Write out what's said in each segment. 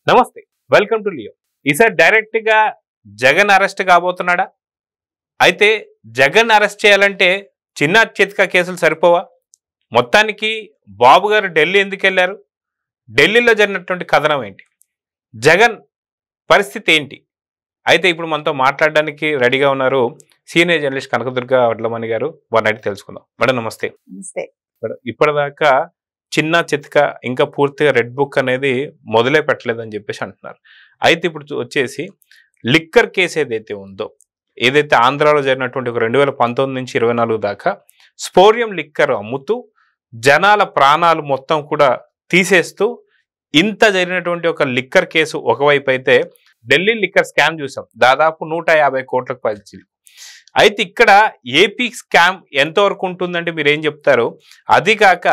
నమస్తే, welcome to Leo. ఈసారి direct గా జగన్ అరెస్ట్ కాబోతున్నాడా? అయితే జగన్ అరెస్ట్ చేయాలంటే చిన్న చితక కేసులు సరిపోవా? మొత్తానికి బాబు గారు ఢిల్లీ ఎందుకు వెళ్ళారు? ఢిల్లీలో జరిగినటువంటి కథనం ఏంటి? జగన్ పరిస్థితి ఏంటి? అయితే ఇప్పుడు మనతో మాట్లాడడానికి రెడీగా ఉన్నారు సీనియర్ జర్నలిస్ట్ కనకదుర్గ వడ్లమణి గారు. వారిని అడిగి తెలుసుకుందాం. మేడం నమస్తే. నమస్తే. ఇప్పటిదాకా చిన్న చితక ఇంకా పూర్తిగా రెడ్ బుక్ అనేది మొదలే పెట్టలేదని చెప్పేసి అంటున్నారు. అయితే ఇప్పుడు వచ్చేసి లిక్కర్ కేసు ఏదైతే ఉందో, ఏదైతే ఆంధ్రాలో జరిగినటువంటి 2019 నుంచి 24 దాకా స్పోరియం లిక్కర్ అమ్ముతూ జనాల ప్రాణాలు మొత్తం కూడా తీసేస్తూ ఇంత జరిగినటువంటి ఒక లిక్కర్ కేసు ఒకవైపు అయితే, ఢిల్లీ లిక్కర్ స్కామ్ చూసాం, దాదాపు 150 కోట్లకు పైచి. అయితే ఇక్కడ ఏపీ స్కామ్ ఎంతవరకు ఉంటుందంటే మీరు ఏం చెప్తారు? అది కాక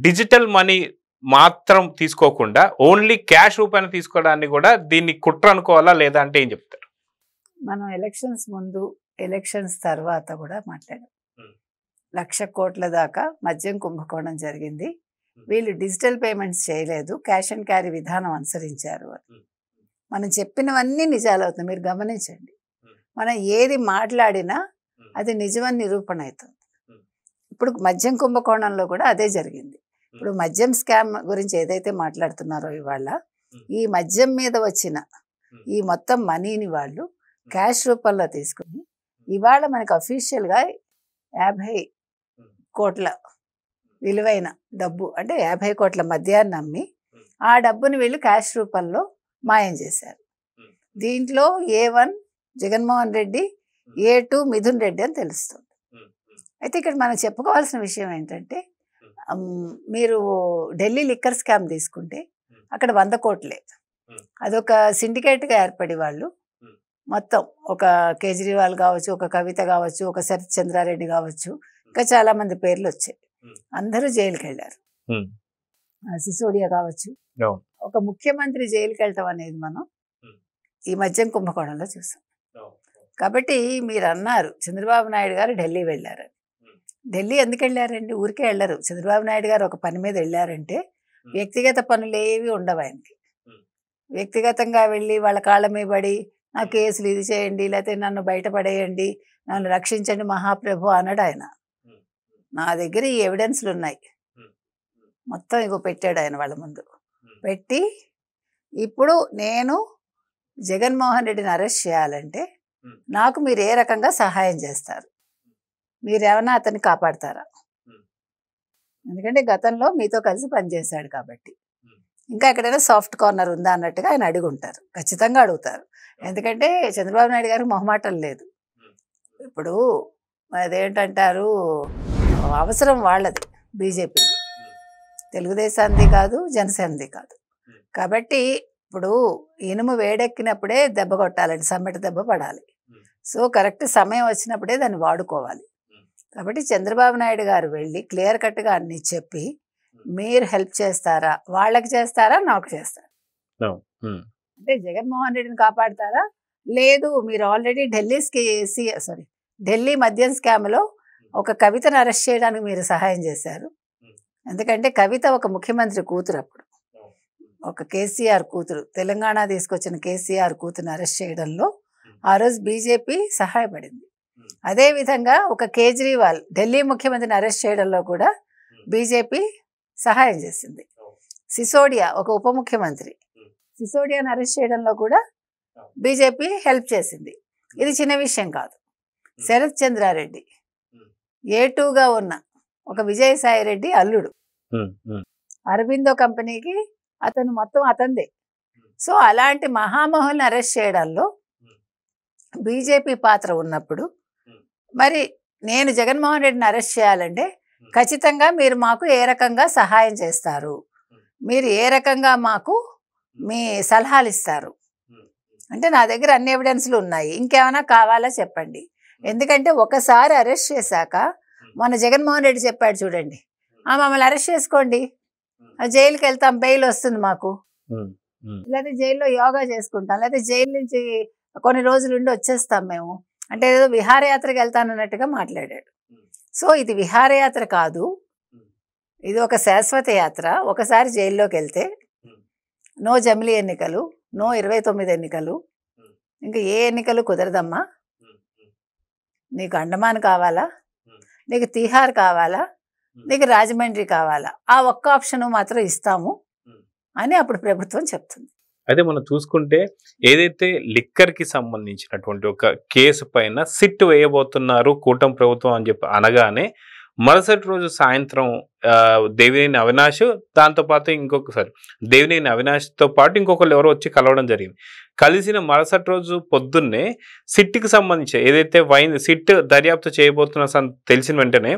డిజిటల్ మనీ మాత్రం తీసుకోకుండా ఓన్లీ క్యాష్ రూపాయలు తీసుకోవడాన్ని కూడా దీన్ని కుట్ర అనుకోవాలా లేదా అంటే ఏం చెప్తారు? మనం ఎలక్షన్స్ ముందు ఎలక్షన్స్ తర్వాత కూడా మాట్లాడాం. 1,00,000 కోట్ల దాకా మద్యం కుంభకోణం జరిగింది. వీళ్ళు డిజిటల్ పేమెంట్స్ చేయలేదు, క్యాష్ అండ్ క్యారీ విధానం అనుసరించారు. మనం చెప్పినవన్నీ నిజాలు అవుతుంది. మీరు గమనించండి, మనం ఏది మాట్లాడినా అది నిజమని నిరూపణ అవుతుంది. ఇప్పుడు మద్యం కుంభకోణంలో కూడా అదే జరిగింది. ఇప్పుడు మద్యం స్కామ్ గురించి ఏదైతే మాట్లాడుతున్నారో ఇవాళ, ఈ మద్యం మీద వచ్చిన ఈ మొత్తం మనీని వాళ్ళు క్యాష్ రూపంలో తీసుకుని ఇవాళ మనకు అఫీషియల్గా 50 కోట్ల విలువైన డబ్బు, అంటే 50 కోట్ల మద్యాన్ని అమ్మి ఆ డబ్బుని వీళ్ళు క్యాష్ రూపంలో మాయం చేశారు. దీంట్లో A1 జగన్మోహన్ రెడ్డి, A2 మిథున్ రెడ్డి అని తెలుస్తుంది. అయితే ఇక్కడ మనం చెప్పుకోవాల్సిన విషయం ఏంటంటే, మీరు ఢిల్లీ లిక్కర్ స్కామ్ తీసుకుంటే అక్కడ 100 కోట్లే. అదొక సిండికేట్గా ఏర్పడి వాళ్ళు మొత్తం ఒక కేజ్రీవాల్ కావచ్చు, ఒక కవిత కావచ్చు, ఒక శరత్ చంద్రారెడ్డి కావచ్చు, ఇంకా చాలా మంది పేర్లు వచ్చాయి. అందరూ జైలుకి వెళ్ళారు. సిసోడియా కావచ్చు, ఒక ముఖ్యమంత్రి జైలుకి వెళ్ళటం అనేది మనం ఈ మద్యం కుంభకోణంలో చూసాం. కాబట్టి మీరు అన్నారు చంద్రబాబు నాయుడు గారు ఢిల్లీ వెళ్ళారని. ఢిల్లీ ఎందుకు వెళ్ళారండి? ఊరికే వెళ్ళరు. చంద్రబాబు నాయుడు గారు ఒక పని మీద వెళ్ళారంటే వ్యక్తిగత పనులు ఏవి ఉండవు ఆయనకి. వ్యక్తిగతంగా వెళ్ళి వాళ్ళ కాళ్ళ మీద పడి నా కేసులు ఇది చేయండి, లేకపోతే నన్ను బయటపడేయండి, నన్ను రక్షించండి మహాప్రభు అన్నాడు ఆయన. నా దగ్గర ఈ ఎవిడెన్స్లు ఉన్నాయి మొత్తం. ఇగో పెట్టాడు ఆయన వాళ్ళ ముందు పెట్టి, ఇప్పుడు నేను జగన్మోహన్ రెడ్డిని అరెస్ట్ చేయాలంటే నాకు మీరు ఏ రకంగా సహాయం చేస్తారు? మీరేమన్నా అతన్ని కాపాడతారా? ఎందుకంటే గతంలో మీతో కలిసి పనిచేశాడు కాబట్టి. ఇంకా ఎక్కడైనా సాఫ్ట్ కార్నర్ ఉందా అన్నట్టుగా ఆయన అడిగి ఉంటారు, ఖచ్చితంగా అడుగుతారు. ఎందుకంటే చంద్రబాబు నాయుడు గారికి మొహమాటం లేదు. ఇప్పుడు అదేంటంటారు, అవసరం వాళ్ళది, బీజేపీ, తెలుగుదేశాంది కాదు, జనసేనది కాదు. కాబట్టి ఇప్పుడు ఇనుము వేడెక్కినప్పుడే దెబ్బ కొట్టాలండి, సమ్మెట దెబ్బ పడాలి. సో కరెక్ట్ సమయం వచ్చినప్పుడే దాన్ని వాడుకోవాలి. కాబట్టి చంద్రబాబు నాయుడు గారు వెళ్ళి క్లియర్ కట్గా అన్ని చెప్పి, మీరు హెల్ప్ చేస్తారా, వాళ్ళకి చేస్తారా, నాకు చేస్తారా, అంటే జగన్మోహన్ రెడ్డిని కాపాడతారా, లేదు మీరు ఆల్రెడీ ఢిల్లీ మద్యం స్కామ్లో ఒక కవితను అరెస్ట్ చేయడానికి మీరు సహాయం చేశారు. ఎందుకంటే కవిత ఒక ముఖ్యమంత్రి కూతురు, అప్పుడు ఒక కేసీఆర్ కూతురు, తెలంగాణ తీసుకొచ్చిన కేసీఆర్ కూతురుని అరెస్ట్ చేయడంలో ఆ రోజు బీజేపీ సహాయపడింది. అదేవిధంగా ఒక కేజ్రీవాల్ ఢిల్లీ ముఖ్యమంత్రిని అరెస్ట్ చేయడంలో కూడా బీజేపీ సహాయం చేసింది. సిసోడియా ఒక ఉప ముఖ్యమంత్రి, సిసోడియాని అరెస్ట్ చేయడంలో కూడా బీజేపీ హెల్ప్ చేసింది. ఇది చిన్న విషయం కాదు. శరత్ చంద్రారెడ్డి A2గా ఉన్న ఒక విజయసాయి రెడ్డి అల్లుడు, అరబిందో కంపెనీకి అతను మొత్తం అతందే. సో అలాంటి మహామహుల్ని అరెస్ట్ చేయడంలో బీజేపీ పాత్ర ఉన్నప్పుడు, మరి నేను జగన్మోహన్ రెడ్డిని అరెస్ట్ చేయాలంటే ఖచ్చితంగా మీరు మాకు ఏ రకంగా సహాయం చేస్తారు, మీరు ఏ రకంగా మాకు మీ సలహాలు ఇస్తారు అంటే నా దగ్గర అన్ని ఎవిడెన్స్లు ఉన్నాయి, ఇంకేమైనా కావాలా చెప్పండి. ఎందుకంటే ఒకసారి అరెస్ట్ చేశాక మొన్న జగన్మోహన్ రెడ్డి చెప్పాడు చూడండి, మమ్మల్ని అరెస్ట్ చేసుకోండి, జైలుకి వెళ్తాం, బెయిల్ వస్తుంది మాకు, లేకపోతే జైల్లో యోగా చేసుకుంటాం, లేకపోతే జైలు నుంచి కొన్ని రోజులు ఉండి వచ్చేస్తాం మేము అంటే ఏదో విహారయాత్రకు వెళ్తానన్నట్టుగా మాట్లాడాడు. సో ఇది విహారయాత్ర కాదు, ఇది ఒక శాశ్వత యాత్ర. ఒకసారి జైల్లోకి వెళ్తే నో జమిలీ ఎన్నికలు, నో 29 ఎన్నికలు, ఇంకా ఏ ఎన్నికలు కుదరదమ్మా, నీకు అండమాన్ కావాలా, నీకు తీహార్ కావాలా, నీకు రాజమండ్రి కావాలా, ఆ ఒక్క ఆప్షన్ మాత్రం ఇస్తాము అని అప్పుడు ప్రభుత్వం చెప్తుంది. అదే మనం చూసుకుంటే ఏదైతే లిక్కర్కి సంబంధించినటువంటి ఒక కేసు పైన సిట్ వేయబోతున్నారు కూటమి ప్రభుత్వం అని చెప్పి అనగానే మరుసటి రోజు సాయంత్రం దేవినేని అవినాష్ దాంతోపాటు ఇంకొకసారి దేవినేని అవినాష్తో పాటు ఇంకొకరు ఎవరో వచ్చి కలవడం జరిగింది. కలిసిన మరుసటి రోజు పొద్దున్నే సిట్కి సంబంధించి ఏదైతే సిట్ దర్యాప్తు చేయబోతున్న తెలిసిన వెంటనే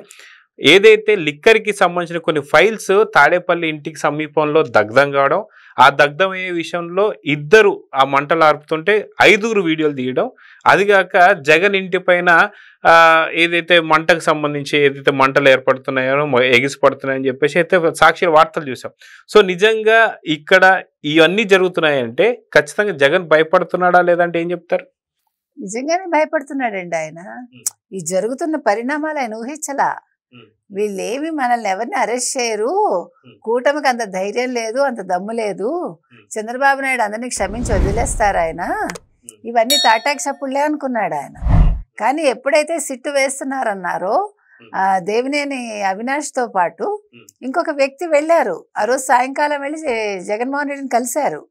ఏదైతే లిక్కర్కి సంబంధించిన కొన్ని ఫైల్స్ తాడేపల్లి ఇంటికి సమీపంలో దగ్ధం కావడం, ఆ దగ్ధమయ్యే విషయంలో ఇద్దరు ఆ మంటలు ఆర్పుతుంటే 5గురు వీడియోలు తీయడం, అదిగాక జగన్ ఇంటి పైన ఏదైతే మంటకు సంబంధించి ఏదైతే మంటలు ఏర్పడుతున్నాయో ఎగిసిపడుతున్నాయని చెప్పేసి అయితే సాక్షి వార్తలు చూసాం. సో నిజంగా ఇక్కడ ఇవన్నీ జరుగుతున్నాయంటే ఖచ్చితంగా జగన్ భయపడుతున్నాడా లేదంటే ఏం చెప్తారు? నిజంగానే భయపడుతున్నాడండి ఆయన. ఈ జరుగుతున్న పరిణామాలు ఆయన ఊహించలా. వీళ్ళేమి మనల్ని ఎవరిని అరెస్ట్ చేయరు, కూటమికి అంత ధైర్యం లేదు, అంత దమ్ము లేదు, చంద్రబాబు నాయుడు అందరినీ క్షమించి వదిలేస్తారు ఆయన, ఇవన్నీ తాటాకి చప్పుడులే అనుకున్నాడు ఆయన. కానీ ఎప్పుడైతే సిట్టు వేస్తున్నారన్నారో దేవినేని అవినాష్తో పాటు ఇంకొక వ్యక్తి వెళ్ళారు. ఆ రోజు సాయంకాలం వెళ్ళి జగన్మోహన్ రెడ్డిని కలిశారు.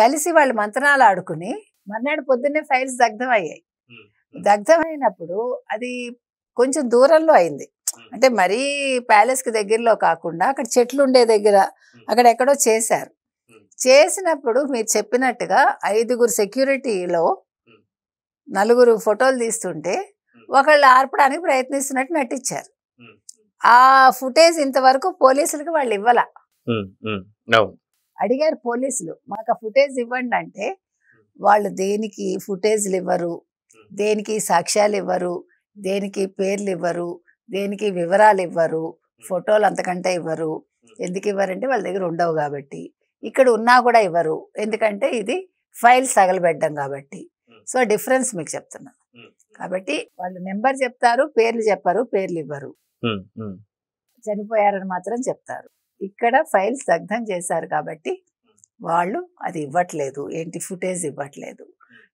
కలిసి వాళ్ళు మంత్రాలు ఆడుకుని మర్నాడు పొద్దున్నే ఫైల్స్ దగ్ధం అయ్యాయి. దగ్ధం అయినప్పుడు అది కొంచెం దూరంలో అయింది, అంటే మరీ ప్యాలెస్కి దగ్గరలో కాకుండా అక్కడ చెట్లు ఉండే దగ్గర అక్కడ ఎక్కడో చేశారు. చేసినప్పుడు మీరు చెప్పినట్టుగా 5గురు సెక్యూరిటీలో 4గురు ఫోటోలు తీస్తుంటే ఒకళ్ళు ఆర్పడానికి ప్రయత్నిస్తున్నట్టు నటించారు. ఆ ఫుటేజ్ ఇంతవరకు పోలీసులకు వాళ్ళు ఇవ్వాల. అడిగారు పోలీసులు, మాకు ఆ ఫుటేజ్ ఇవ్వండి అంటే వాళ్ళు దేనికి ఫుటేజ్లు ఇవ్వరు, దేనికి సాక్ష్యాలు ఇవ్వరు, దేనికి పేర్లు ఇవ్వరు, దేనికి వివరాలు ఇవ్వరు, ఫోటోలు అంతకంటే ఇవ్వరు. ఎందుకు ఇవ్వరంటే వాళ్ళ దగ్గర ఉండవు కాబట్టి, ఇక్కడ ఉన్నా కూడా ఇవ్వరు ఎందుకంటే ఇది ఫైల్స్ తగలబెట్టడం కాబట్టి. సో డిఫరెన్స్ మీకు చెప్తున్నా. కాబట్టి వాళ్ళు నెంబర్ చెప్తారు, పేర్లు చెప్పరు, పేర్లు ఇవ్వరు, చనిపోయారని మాత్రం చెప్తారు. ఇక్కడ ఫైల్స్ దగ్ధం చేశారు కాబట్టి వాళ్ళు అది ఇవ్వట్లేదు, ఏంటి ఫుటేజ్ ఇవ్వట్లేదు.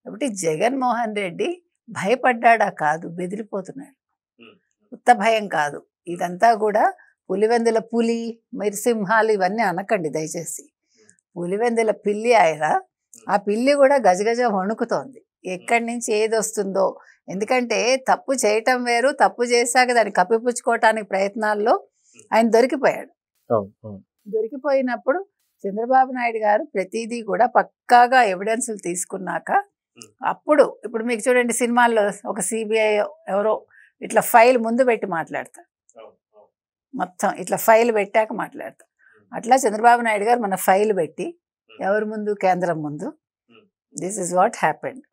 కాబట్టి జగన్మోహన్ రెడ్డి భయపడ్డా కాదు, బెదిరిపోతున్నాడు. ఉత్త భయం కాదు, ఇదంతా కూడా పులివెందుల పులి, మిరసింహాలు ఇవన్నీ అనకండి దయచేసి. పులివెందుల పిల్లి ఆయన, ఆ పిల్లి కూడా గజగజ వణుకుతోంది ఎక్కడి నుంచి ఏది వస్తుందో. ఎందుకంటే తప్పు చేయటం వేరు, తప్పు చేశాక దాన్ని కప్పిపుచ్చుకోవటానికి ప్రయత్నాల్లో ఆయన దొరికిపోయాడు. దొరికిపోయినప్పుడు చంద్రబాబు నాయుడు గారు ప్రతిదీ కూడా పక్కాగా ఎవిడెన్స్లు తీసుకున్నాక అప్పుడు, ఇప్పుడు మీకు చూడండి సినిమాల్లో ఒక సిబిఐ ఎవరో ఇట్లా ఫైల్ ముందు పెట్టి మాట్లాడతారు, మొత్తం ఇట్లా ఫైల్ పెట్టాక మాట్లాడతారు. అట్లా చంద్రబాబు నాయుడు గారు మన ఫైల్ పెట్టి ఎవరి ముందు, కేంద్రం ముందు, దిస్ ఇస్ వాట్ హ్యాపెండ్,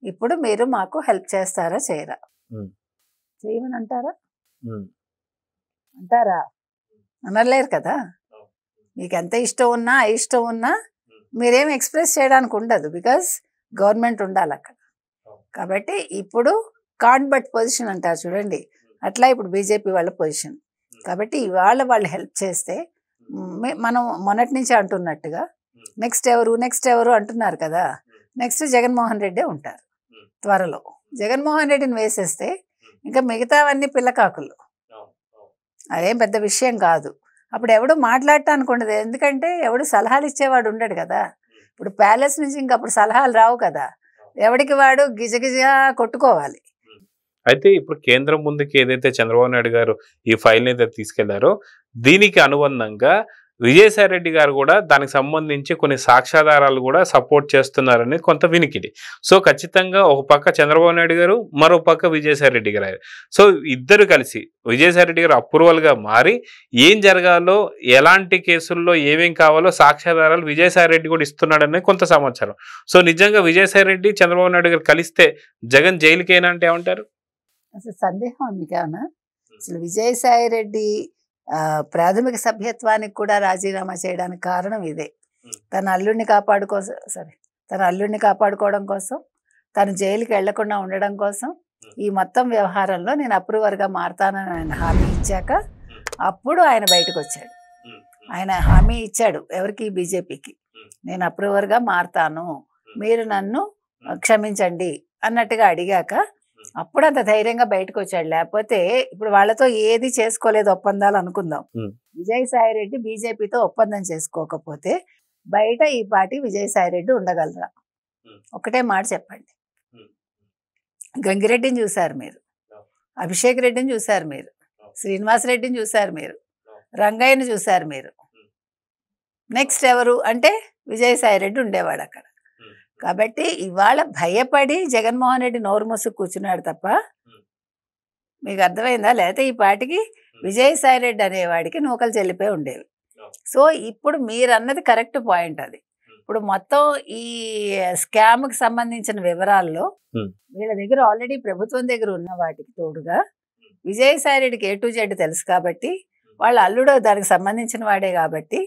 ఇప్పుడు మీరు మాకు హెల్ప్ చేస్తారా చేయరా, చేయమని అంటారా, అంటారా, అనలేరు కదా. మీకు ఎంత ఇష్టం ఉన్నా అయిష్టం ఉన్నా మీరేం ఎక్స్ప్రెస్ చేయడానికి ఉండదు, బికాస్ గవర్నమెంట్ ఉండాలి అక్కడ. కాబట్టి ఇప్పుడు కాన్బట్ పొజిషన్ అంటారు చూడండి, అట్లా ఇప్పుడు బీజేపీ వాళ్ళ పొజిషన్. కాబట్టి ఇవాళ వాళ్ళు హెల్ప్ చేస్తే మనం మొన్నటి నుంచి అంటున్నట్టుగా నెక్స్ట్ ఎవరు అంటున్నారు కదా, నెక్స్ట్ జగన్మోహన్ రెడ్డి ఉంటారు త్వరలో. జగన్మోహన్ రెడ్డిని వేసేస్తే ఇంకా మిగతావన్నీ పిల్లకాకులు, అదేం పెద్ద విషయం కాదు. అప్పుడు ఎవడు మాట్లాడటానికి ఉండదు, ఎందుకంటే ఎవడు సలహాలు ఇచ్చేవాడు ఉండడు కదా. ఇప్పుడు ప్యాలెస్ నుంచి ఇంకా అప్పుడు సలహాలు రావు కదా, ఎవడికి వాడు గిజగిజ కొట్టుకోవాలి. అయితే ఇప్పుడు కేంద్రం ముందుకి ఏదైతే చంద్రబాబు నాయుడు గారు ఈ ఫైల్ అయితే తీసుకెళ్లారో దీనికి అనుబంధంగా విజయసాయి రెడ్డి గారు కూడా దానికి సంబంధించి కొన్ని సాక్ష్యాధారాలు కూడా సపోర్ట్ చేస్తున్నారని కొంత వినికిడి. సో ఖచ్చితంగా ఒక పక్క చంద్రబాబు నాయుడు గారు, మరో పక్క విజయసాయి రెడ్డి గారు, సో ఇద్దరు కలిసి విజయసాయి రెడ్డి గారు అప్రూవల్గా మారి ఏం జరగాలో, ఎలాంటి కేసుల్లో ఏమేం కావాలో సాక్ష్యాధారాలు విజయసాయి రెడ్డి కూడా ఇస్తున్నాడని కొంత సమాచారం. సో నిజంగా విజయసాయి రెడ్డి చంద్రబాబు నాయుడు గారు కలిస్తే జగన్ జైలుకేనా అంటే ఏమంటారు? అసలు సందేహం మీకేమన్నా? అసలు విజయసాయి రెడ్డి ప్రాథమిక సభ్యత్వానికి కూడా రాజీనామా చేయడానికి కారణం ఇదే. తన అల్లుడిని కాపాడుకోవడం కోసం, తను జైలుకి వెళ్లకుండా ఉండడం కోసం, ఈ మొత్తం వ్యవహారంలో నేను అప్రూవర్గా మారతానని ఆయన హామీ ఇచ్చాక అప్పుడు ఆయన బయటకు వచ్చాడు. ఆయన హామీ ఇచ్చాడు ఎవరికి? బీజేపీకి. నేను అప్రూవర్గా మారతాను, మీరు నన్ను క్షమించండి అన్నట్టుగా అడిగాక అప్పుడు అంత ధైర్యంగా బయటకు వచ్చాడు. లేకపోతే ఇప్పుడు వాళ్ళతో ఏది చేసుకోలేదు ఒప్పందాలు అనుకుందాం. విజయసాయి రెడ్డి బీజేపీతో ఒప్పందం చేసుకోకపోతే బయట ఈ పార్టీ విజయసాయి రెడ్డి ఉండగలరా? ఒకటే మాట చెప్పండి. గంగిరెడ్డిని చూశారు మీరు, అభిషేక్ రెడ్డిని చూశారు మీరు, శ్రీనివాసరెడ్డిని చూశారు మీరు, రంగయ్యని చూశారు మీరు. నెక్స్ట్ ఎవరు అంటే విజయసాయి రెడ్డి ఉండేవాడు అక్కడ. కాబట్టి ఇవాళ భయపడి జగన్మోహన్ రెడ్డి నోరు మూసుకు కూర్చున్నాడు తప్ప, మీకు అర్థమైందా? లేకపోతే ఈ పార్టీకి విజయసాయి రెడ్డి అనేవాడికి నూకలు చెల్లిపోయి ఉండేవి. సో ఇప్పుడు మీరు అన్నది కరెక్ట్ పాయింట్. అది ఇప్పుడు మొత్తం ఈ స్కామ్కి సంబంధించిన వివరాల్లో వీళ్ళ దగ్గర ఆల్రెడీ ప్రభుత్వం దగ్గర ఉన్న వాటికి తోడుగా విజయసాయి రెడ్డికి A to Z తెలుసు కాబట్టి, వాళ్ళ అల్లుడు దానికి సంబంధించిన వాడే కాబట్టి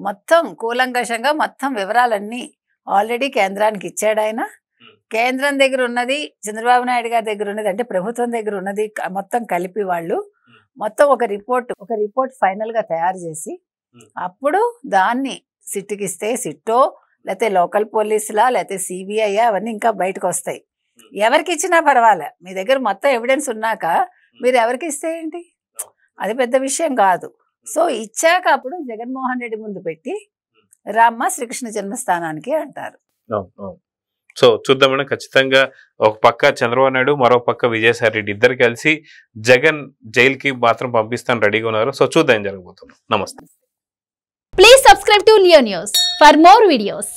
మొత్తం కూలంకషంగా మొత్తం వివరాలన్నీ ఆల్రెడీ కేంద్రానికి ఇచ్చాడు ఆయన. కేంద్రం దగ్గర ఉన్నది, చంద్రబాబు నాయుడు గారి దగ్గర ఉన్నది, అంటే ప్రభుత్వం దగ్గర ఉన్నది మొత్తం కలిపి వాళ్ళు మొత్తం ఒక రిపోర్ట్ ఫైనల్గా తయారు చేసి అప్పుడు దాన్ని సిట్కి ఇస్తే సిట్టో లేకపోతే లోకల్ పోలీసులా లేకపోతే CBI అవన్నీ ఇంకా బయటకు వస్తాయి. ఎవరికి ఇచ్చినా పర్వాలే, మీ దగ్గర మొత్తం ఎవిడెన్స్ ఉన్నాక మీరు ఎవరికి ఇస్తే ఏంటి? అది పెద్ద విషయం కాదు. సో ఇచ్చాక అప్పుడు జగన్మోహన్ రెడ్డి ముందు పెట్టి రామ్మ శ్రీకృష్ణ జన్మస్థానానికి అంటారు. సో చూద్దామని ఖచ్చితంగా ఒక పక్క చంద్రబాబు నాయుడు, మరో పక్క విజయసాయి రెడ్డి ఇద్దరు కలిసి జగన్ జైలుకి మాత్రం పంపిస్తాను రెడీగా ఉన్నారు. సో చూద్దాం ఏం జరగబోతుంది. నమస్తే. Please subscribe to Leo News for more videos.